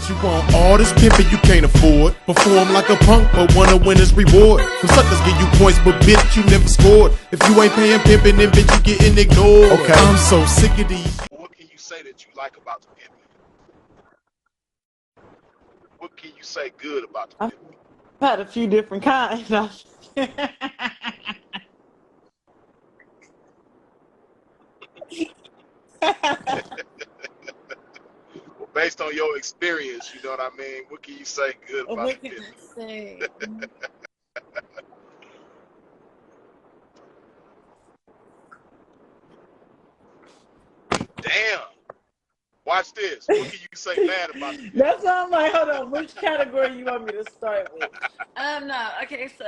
You want all this pimping you can't afford. Perform like a punk, but wanna win his reward. Some suckers give you points, but bitch, you never scored. If you ain't paying pimping, then bitch, you getting ignored. Okay. I'm so sick of these. What can you say that you like about the pimping? What can you say good about the pimping? I've had a few different kinds. Well, based on your experience, you know what I mean? What can you say good about What the can I pimping? say? Damn. Watch this. What can you say bad about the pimping? That's why I'm like, hold on, which category you want me to start with? No, okay, so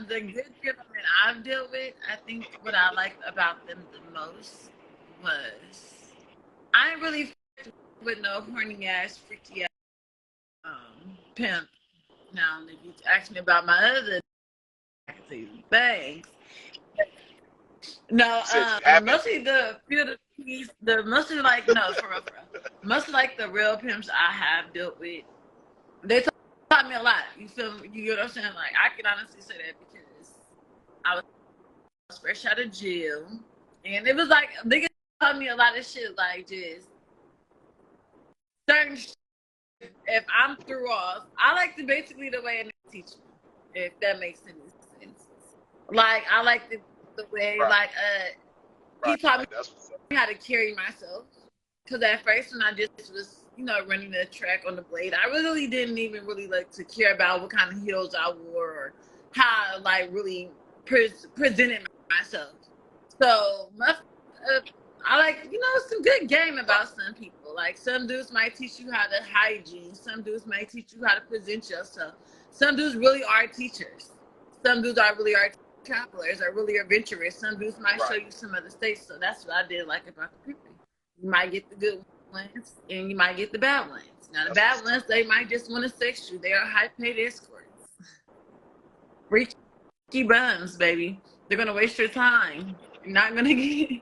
the good gentlemen I've dealt with, I think what I liked about them the most was I ain't really with no horny ass, freaky ass pimp. Now, if you ask me about my other things, no, mostly the mostly like no, for real. Mostly like the real pimps I have dealt with, they taught me a lot. You feel me? You get what I'm saying? Like I can honestly say that because I was fresh out of jail, and it was like they taught me a lot of shit, like just certain. If I'm through off, I like to basically the way they teach me, if that makes any sense. Like I like the way Right. he taught me That's what's up. how to carry myself. Because at first when I just was, running the track on the blade, I really didn't even really like to care about what kind of heels I wore or how I like really presented myself. So I like, some good game about some people. Like some dudes might teach you how to hygiene. Some dudes might teach you how to present yourself. Some dudes really are teachers. Some dudes are really are travelers, are really adventurous. Some dudes might show you some other states. So that's what I did like about the people. You might get the good ones and you might get the bad ones. Now the bad ones, they might just want to sex you. They are high paid escorts. Freaky bums, baby. They're gonna waste your time. You're not gonna get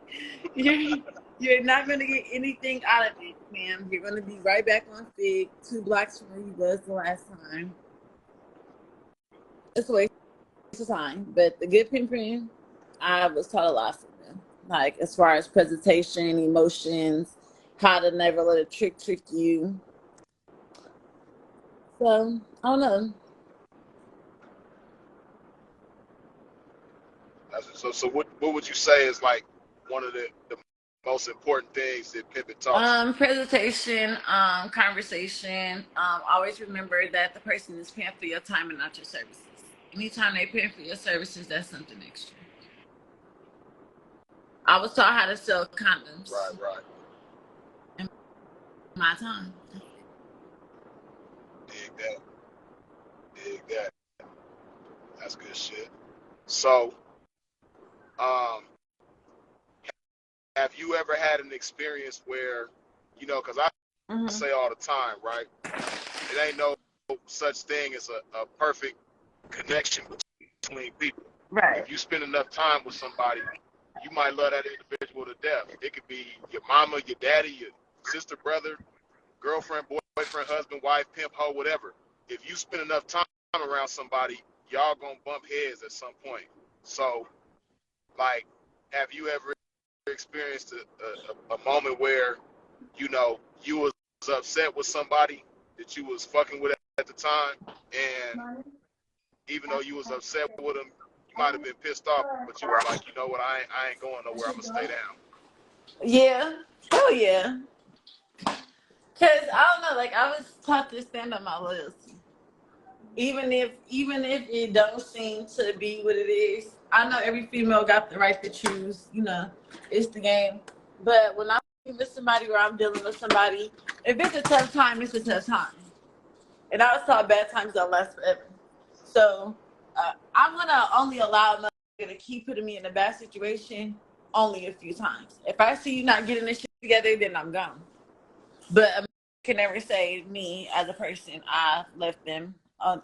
you're not gonna get anything out of it, ma'am. You're gonna be right back on Fig 2 blocks from where you was the last time. It's a waste of time. But the good pimping, I was taught a lot from them. Like as far as presentation, emotions, how to never let a trick you. So I don't know. So what would you say is like one of the most important things that pimping taught you? Presentation, conversation. Always remember that the person is paying for your time and not your services. Anytime they pay for your services, that's something extra. I was taught how to sell condoms. Right. In my time. Dig that. That's good shit. So, have you ever had an experience where, because I say all the time, right? It ain't no such thing as a perfect connection between people. Right. If you spend enough time with somebody, you might love that individual to death. It could be your mama, your daddy, your sister, brother, girlfriend, boyfriend, husband, wife, pimp, hoe, whatever. If you spend enough time around somebody, y'all gonna bump heads at some point. So, like, have you ever experienced a moment where, you was upset with somebody that you was fucking with at the time, and even though you was upset with them, you might have been pissed off, but you was like, you know what, I ain't going nowhere. I'm gonna stay down. Yeah. Hell yeah. Cause I don't know, like I was taught to stand on my loyalty. Even if it don't seem to be what it is. I know every female got the right to choose, it's the game. But when I'm with somebody or I'm dealing with somebody, if it's a tough time, it's a tough time. And I was taught bad times don't last forever. So I'm gonna only allow a motherfucker to keep putting me in a bad situation only a few times. If I see you not getting this shit together, then I'm gone. But a can never say me as a person, I left them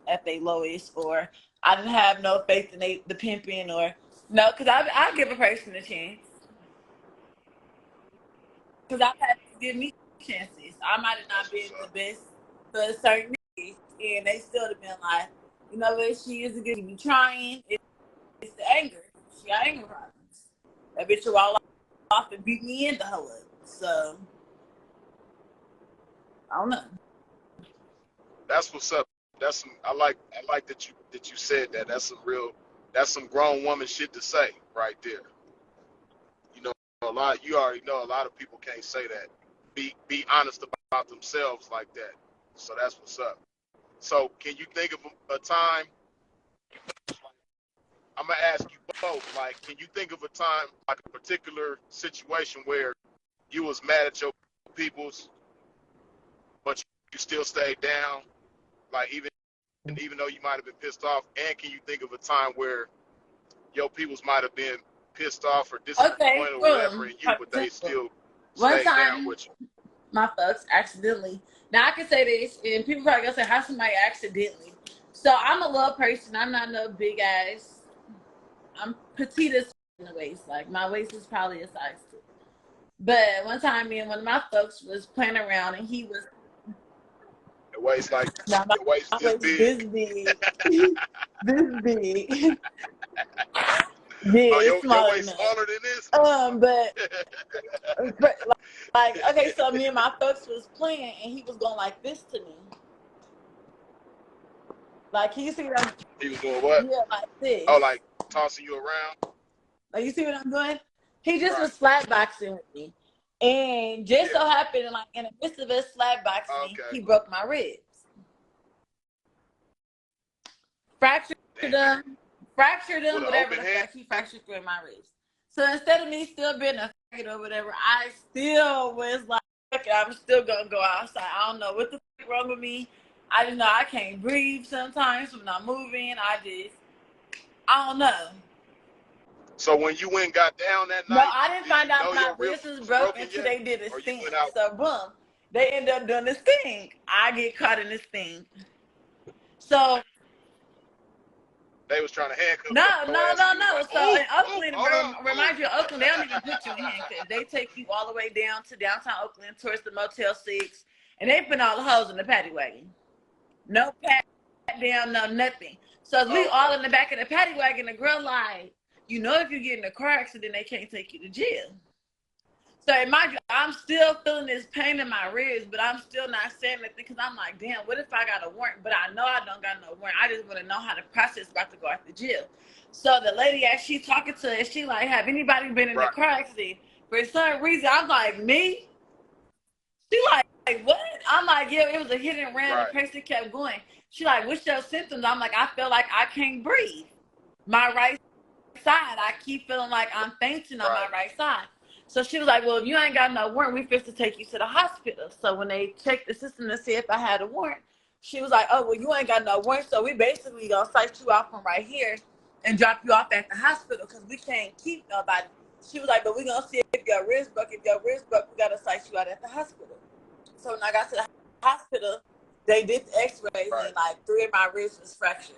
at their lowest, or I didn't have no faith in the pimping, or no, because I give a person a chance. Because I've had to give me chances. I might have not That's been what's the up. best for a certain niggas, and they still have been like, you know what, she is a good, she be trying. It's the anger. She got anger problems. That bitch will roll off and beat me in the hole up. So, I don't know. That's what's up. That's some. I like that you said that. That's some real. That's some grown woman shit to say right there. You know, a lot. You already know a lot of people can't say that. Be honest about themselves like that. So that's what's up. So can you think of a time? I'm gonna ask you both. Like, can you think of a time, like a particular situation where you was mad at your peoples, but you still stayed down? Like even though you might have been pissed off, and can you think of a time where your peoples might have been pissed off or Okay, disappointed or whatever boom. in you, but Perfect they example. still One stayed down time, with you? my folks accidentally. Now I can say this, and people probably gonna say, "How somebody accidentally?" So I'm a little person. I'm not no big ass. I'm petite as in the waist. Like my waist is probably a size 2. But one time, me and one of my folks was playing around, and he was Your waist like now your waist my this waist this big. big, this big. Yeah, Oh, it's your smaller than waist that. smaller than this? But like okay, so me and my folks was playing, and he was going like this to me. Like, can you see what I'm? He was doing what? Yeah, like this. Oh, like tossing you around? Like, you see what I'm doing? He just Right. was flat boxing with me, and just Yeah. so happened, like in the midst of us flat boxing me, Okay. he broke my ribs, Damn. fractured With them, an whatever open the hand? fuck. He fractured 3 of my ribs. So instead of me still being a faggot or whatever, I still was like, okay, I'm still gonna go outside. I don't know what the fuck wrong with me. I just know I can't breathe sometimes when I'm moving. I don't know. So when you went and got down that No, night, I didn't did find you out know my your wrist ribs was was broke broken until yet? they did a Or you sting. went out? So boom, they ended up doing the sting. I get caught in the sting. So They was trying to handcuff no, your no, ass no, and you was no. like, So ooh, in ooh, Oakland, hold up, ooh. remind you, Oakland, they don't even put you in handcuffs. They take you all the way down to downtown Oakland towards the Motel 6, and they put all the hoes in the paddy wagon. No pat down, no nothing. So we Oh, all okay. in the back of the paddy wagon. The girl like, you know, if you get in a car accident, they can't take you to jail. So mind you, I'm still feeling this pain in my ribs, but I'm still not saying anything because I'm like, damn, what if I got a warrant? But I know I don't got no warrant. I just want to know how the process about to go out the jail. So the lady, as she talking to us, she like, have anybody been in a Right, car accident? For some reason, I'm like, me? She like, what? I'm like, yeah, it was a hit and run. The right, person kept going. She like, what's your symptoms? I'm like, I feel like I can't breathe. My right side, I keep feeling like I'm fainting on my right. right side. So she was like, well, if you ain't got no warrant, we fixed to take you to the hospital. So when they checked the system to see if I had a warrant, she was like, oh, well, you ain't got no warrant, so we basically gonna cite you off from right here and drop you off at the hospital because we can't keep nobody. She was like, but we gonna see if your wrist broke. If your wrist broke, we gotta cite you out at the hospital. So when I got to the hospital, they did the x-rays Right. and like 3 of my wrists was fractured.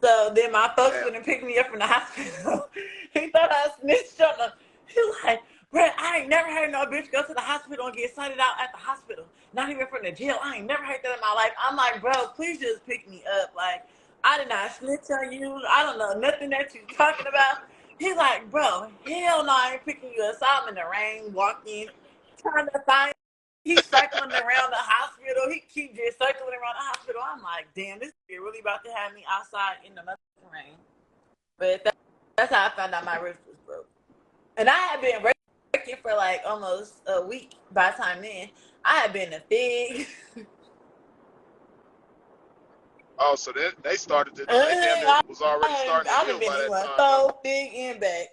So then my folks Damn. went and picked me up from the hospital. He thought I snitched on him. He like, bro, I ain't never heard no bitch go to the hospital and get cited out at the hospital. Not even from the jail. I ain't never heard that in my life. I'm like, bro, please just pick me up. Like, I did not snitch on you. I don't know nothing that you talking about. He's like, bro, hell no, I ain't picking you up. So I'm in the rain, walking, trying to find. He's cycling around the hospital. He keep just circling around the hospital. I'm like, damn, this is really about to have me outside in the rain. But that's how I found out my wrist was broke. And I had been working for like almost a week by the time then. I had been a big. Oh, so they started to, they damn near was already starting to I've heal been by in that one time, huh? so big and back.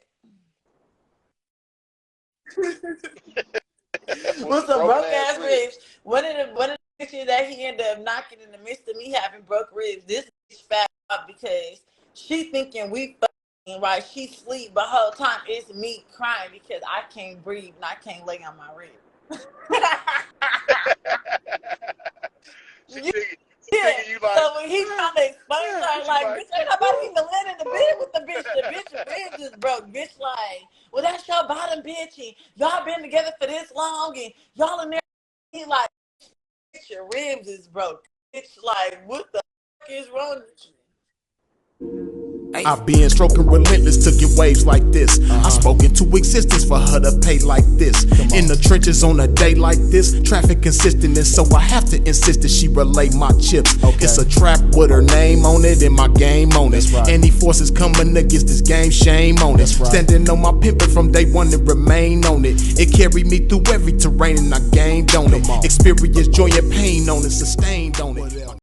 With With some some broken broke ass ass ribs. ribs. One of the pictures that he ended up knocking in the midst of me having broke ribs. This is fat because she thinking we fucking right. She sleep, but whole time it's me crying because I can't breathe and I can't lay on my ribs. she thinking Yeah. you like, So when he trying to explain to her, she like, like, bitch, ain't nobody even laying in the bed with the bitch. The bitch ribs is broke. Bitch, like, well, that's your bottom bitch, and y'all been together for this long, and y'all in there. He like, your ribs is broke. It's like, what the fuck is wrong with you? I've been stroking relentless to get waves like this. I spoke into existence for her to pay like this. In the trenches on a day like this, traffic consistent, and so I have to insist that she relay my chips. It's a trap with her name on it and my game on it. Any forces coming against this game, shame on it. Standing on my pimpin' from day one and remain on it. It carried me through every terrain and I gained on it. Experience joy and pain on it, sustained on it.